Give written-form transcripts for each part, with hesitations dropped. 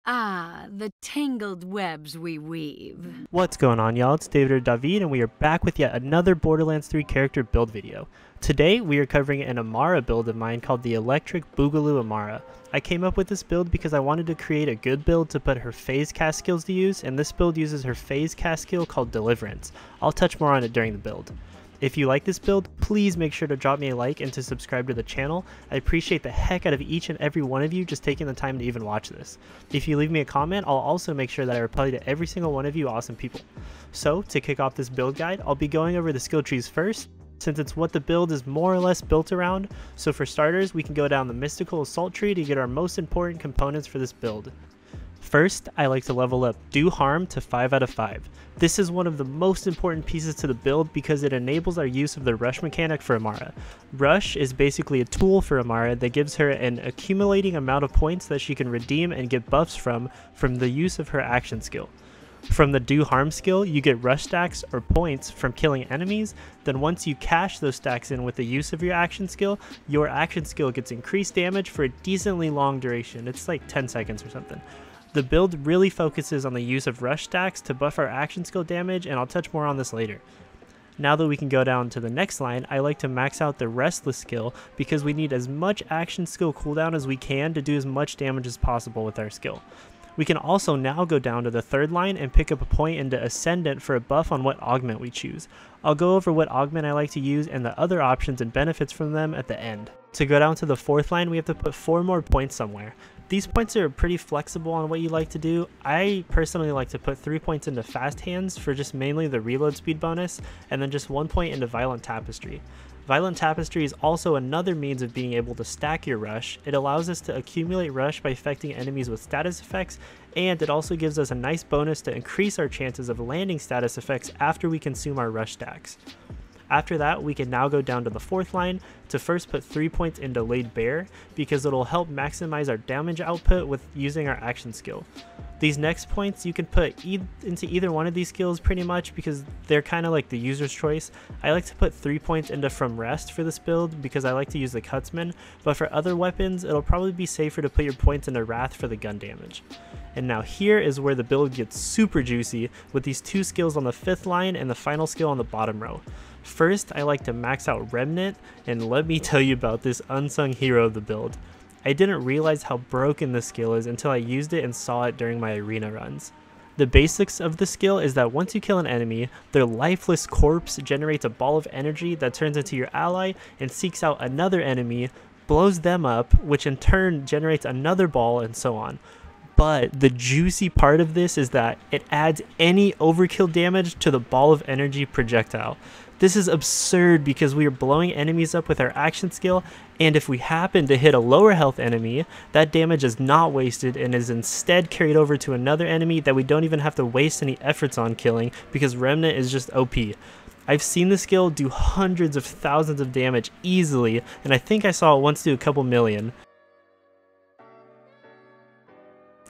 Ah, the tangled webs we weave. What's going on, y'all? It's David or David, and we are back with yet another Borderlands 3 character build video. Today, we are covering an Amara build of mine called the Electric Boogaloo Amara. I came up with this build because I wanted to create a good build to put her PHASECAST skills to use, and this build uses her PHASECAST skill called Deliverance. I'll touch more on it during the build. If you like this build, please make sure to drop me a like and to subscribe to the channel. I appreciate the heck out of each and every one of you just taking the time to even watch this. If you leave me a comment, I'll also make sure that I reply to every single one of you awesome people. So, to kick off this build guide, I'll be going over the skill trees first, since it's what the build is more or less built around. So for starters, we can go down the Mystical Assault tree to get our most important components for this build. First, I like to level up Do Harm to 5 out of 5. This is one of the most important pieces to the build because it enables our use of the Rush mechanic for Amara. Rush is basically a tool for Amara that gives her an accumulating amount of points that she can redeem and get buffs from the use of her action skill. From the Do Harm skill, you get rush stacks or points from killing enemies. Then once you cash those stacks in with the use of your action skill gets increased damage for a decently long duration. It's like 10 seconds or something. The build really focuses on the use of rush stacks to buff our action skill damage, and I'll touch more on this later. Now that we can go down to the next line, I like to max out the Restless skill because we need as much action skill cooldown as we can to do as much damage as possible with our skill. We can also now go down to the third line and pick up a point into Ascendant for a buff on what augment we choose. I'll go over what augment I like to use and the other options and benefits from them at the end. To go down to the fourth line, we have to put 4 more points somewhere. These points are pretty flexible on what you like to do. I personally like to put 3 points into Fast Hands for just mainly the reload speed bonus, and then just 1 point into Violent Tapestry. Violent Tapestry is also another means of being able to stack your rush. It allows us to accumulate rush by affecting enemies with status effects, and it also gives us a nice bonus to increase our chances of landing status effects after we consume our rush stacks. After that, we can now go down to the fourth line to first put 3 points into Laid Bare because it'll help maximize our damage output with using our action skill. These next points you can put into either one of these skills pretty much because they're kind of like the user's choice. I like to put 3 points into From Rest for this build because I like to use the Cutsman, but for other weapons it'll probably be safer to put your points into Wrath for the gun damage. And now here is where the build gets super juicy with these 2 skills on the 5th line and the final skill on the bottom row. First, I like to max out Remnant, and let me tell you about this unsung hero of the build. I didn't realize how broken this skill is until I used it and saw it during my arena runs. The basics of the skill is that once you kill an enemy, their lifeless corpse generates a ball of energy that turns into your ally and seeks out another enemy, blows them up, which in turn generates another ball, and so on. But the juicy part of this is that it adds any overkill damage to the ball of energy projectile. This is absurd because we are blowing enemies up with our action skill, and if we happen to hit a lower health enemy, that damage is not wasted and is instead carried over to another enemy that we don't even have to waste any efforts on killing because Remnant is just OP. I've seen the skill do hundreds of thousands of damage easily, and I think I saw it once do a couple million.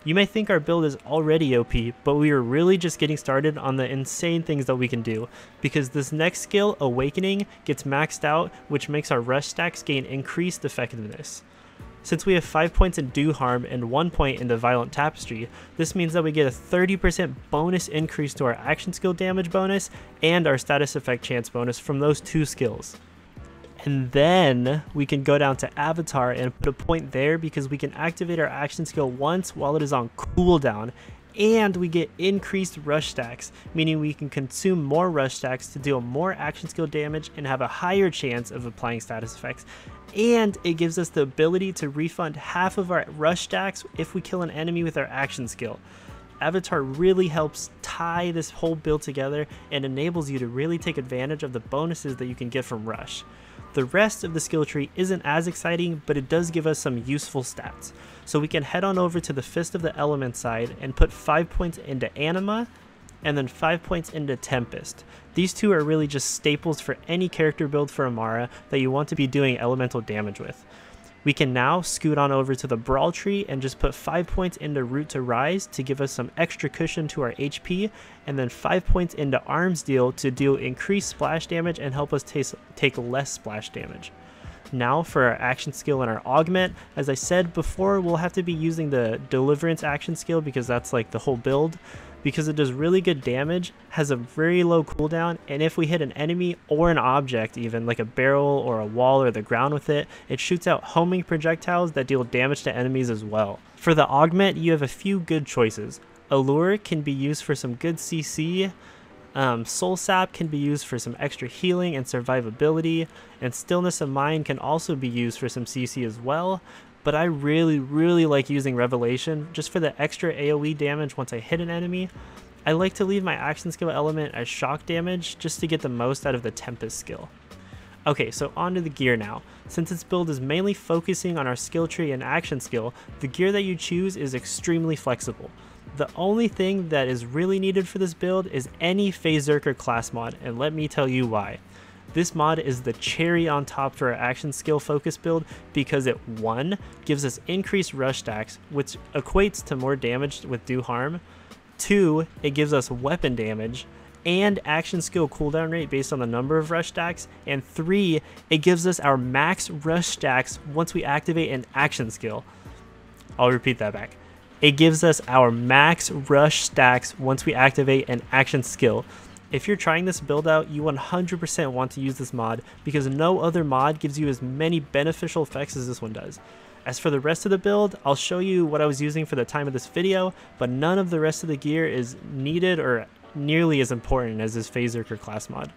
You may think our build is already OP, but we are really just getting started on the insane things that we can do, because this next skill, Awakening, gets maxed out, which makes our rush stacks gain increased effectiveness. Since we have 5 points in Do Harm and 1 point into Violent Tapestry, this means that we get a 30% bonus increase to our action skill damage bonus and our status effect chance bonus from those 2 skills. And then we can go down to Avatar and put a point there because we can activate our action skill once while it is on cooldown, and we get increased rush stacks, meaning we can consume more rush stacks to deal more action skill damage and have a higher chance of applying status effects. And it gives us the ability to refund half of our rush stacks if we kill an enemy with our action skill. Avatar really helps tie this whole build together and enables you to really take advantage of the bonuses that you can get from Rush. The rest of the skill tree isn't as exciting, but it does give us some useful stats. So we can head on over to the Fist of the Elements side and put 5 points into Anima, and then 5 points into Tempest. These 2 are really just staples for any character build for Amara that you want to be doing elemental damage with. We can now scoot on over to the Brawl tree and just put 5 points into Root to Rise to give us some extra cushion to our HP, and then 5 points into Arms Deal to deal increased splash damage and help us take less splash damage. Now for our action skill and our augment. As I said before, we'll have to be using the deliverance action skill because that's like the whole build, because it does really good damage, has a very low cooldown, and if we hit an enemy or an object, even like a barrel or a wall or the ground with it, it shoots out homing projectiles that deal damage to enemies as well. For the augment, you have a few good choices. Allure can be used for some good CC, Soul Sap can be used for some extra healing and survivability, and Stillness of Mind can also be used for some CC as well, but I really like using Revelation just for the extra AoE damage once I hit an enemy. I like to leave my action skill element as shock damage just to get the most out of the Tempest skill. Okay, so on to the gear now. Since this build is mainly focusing on our skill tree and action skill, the gear that you choose is extremely flexible. The only thing that is really needed for this build is any PHASECAST class mod, and let me tell you why. This mod is the cherry on top for our action skill focus build because it 1. Gives us increased rush stacks, which equates to more damage with do harm. 2. It gives us weapon damage and action skill cooldown rate based on the number of rush stacks. And 3. It gives us our max rush stacks once we activate an action skill. I'll repeat that back. It gives us our max rush stacks once we activate an action skill. If you're trying this build out, you 100% want to use this mod because no other mod gives you as many beneficial effects as this one does. As for the rest of the build, I'll show you what I was using for the time of this video, but none of the rest of the gear is needed or nearly as important as this PHASECAST class mod.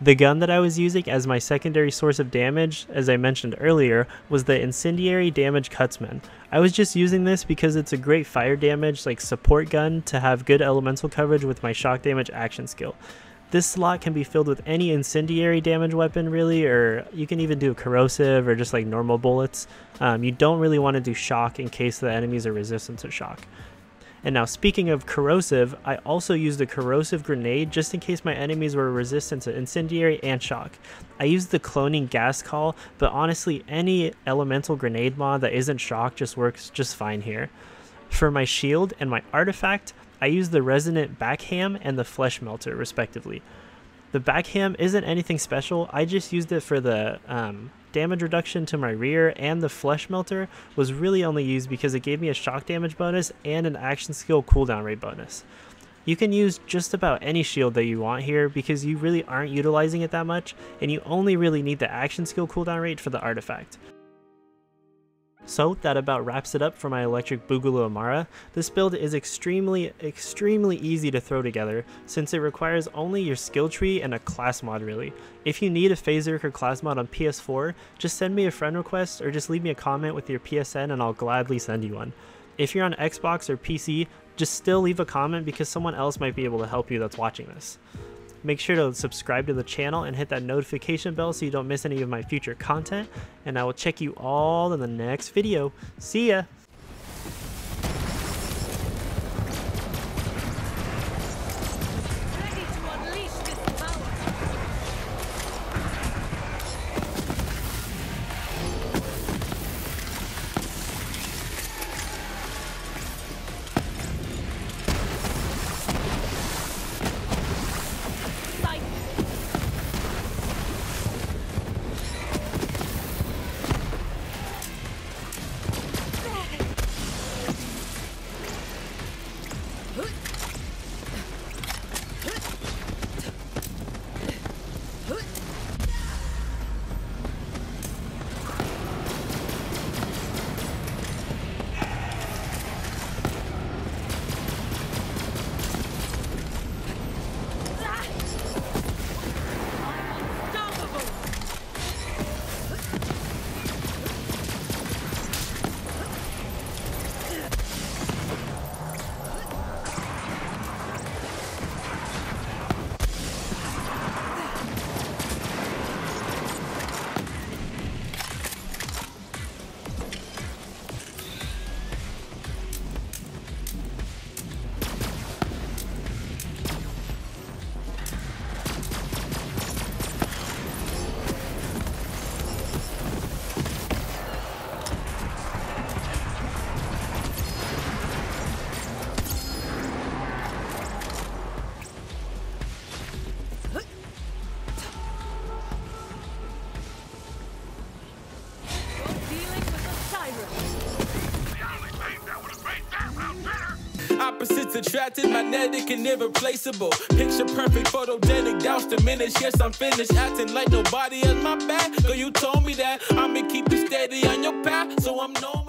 The gun that I was using as my secondary source of damage, as I mentioned earlier, was the Incendiary Damage Cutsman. I was just using this because it's a great fire damage like support gun to have good elemental coverage with my shock damage action skill. This slot can be filled with any incendiary damage weapon really, or you can even do corrosive or just like normal bullets. You don't really want to do shock in case the enemies are resistant to shock. And now speaking of corrosive, I also used a corrosive grenade just in case my enemies were resistant to incendiary and shock. I used the cloning gas call, but honestly any elemental grenade mod that isn't shock just works just fine here. For my shield and my artifact, I used the resonant backham and the flesh melter respectively. The backham isn't anything special, I just used it for the damage reduction to my rear, and the flesh melter was really only used because it gave me a shock damage bonus and an action skill cooldown rate bonus. You can use just about any shield that you want here because you really aren't utilizing it that much, and you only really need the action skill cooldown rate for the artifact. So that about wraps it up for my electric Boogaloo Amara. This build is extremely easy to throw together since it requires only your skill tree and a class mod really. If you need a PHASECAST class mod on PS4, just send me a friend request or just leave me a comment with your PSN and I'll gladly send you one. If you're on Xbox or PC, just still leave a comment because someone else might be able to help you that's watching this. Make sure to subscribe to the channel and hit that notification bell so you don't miss any of my future content, and I will check you all in the next video. See ya! Ready to unleash this power. Opposites attracted, magnetic and irreplaceable. Picture perfect, photogenic, douse diminished. Yes, I'm finished acting like nobody has my back. Girl, you told me that I'ma keep you steady on your path, so I'm known.